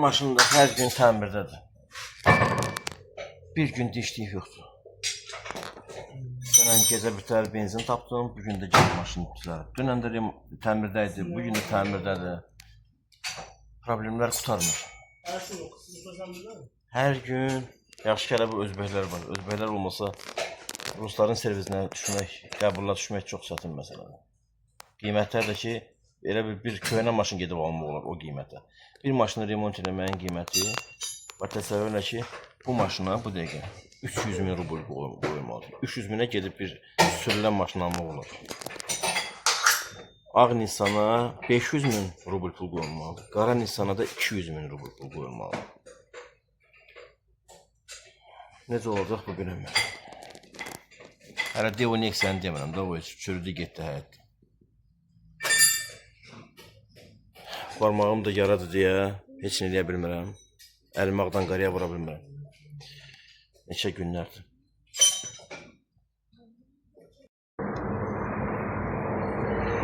maşında hər gün təmirdədir. Bir gün dişlik yoxdur. Dünən gecə bir təhər benzin tapdım, bugün də gəlib maşını düzəlib. Dünən də təmirdə idi, bugün də təmirdədir. Problemlər tutarmır. Hər gün yaxşı ki, hələ bu özbəklər var. Özbəklər olmasa rusların servisinə düşmək, qəbulla düşmək çox çətin məsələdir. Qiymətlər də ki, elə bir köhnə maşın gedib almaq olar o qiymətə. Bir maşını remont eləməyin qiyməti, təsəvvür elə ki, bu maşına bu dəqiqə 300 min rubl qoymalıdır. 300 minə gedib bir sürülən maşın almaq olar. Ağ Nissan'a 500 min rubl pul qoyulmalıdır. Qara Nissan'a da 200 min rubl pul qoyulmalıdır. Necə olacaq bu bilmirəm. Hələ Devo Nexia'nı demirəm də, o çürüdü getdi həyətdə. Barmağım da yaradı deyə heç nə eləyə bilmirəm. Əlimi ağdan qarıya vura bilmirəm. Neçə günlərdir.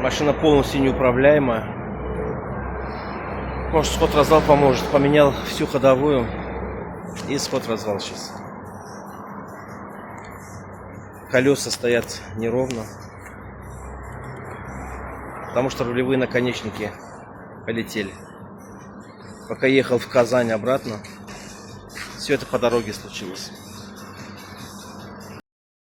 Машина полностью неуправляемая. Может, сход-развал поможет. Поменял всю ходовую и сход-развал сейчас. Колеса стоят неровно, потому что рулевые наконечники полетели. Пока ехал в Казань обратно, все это по дороге случилось.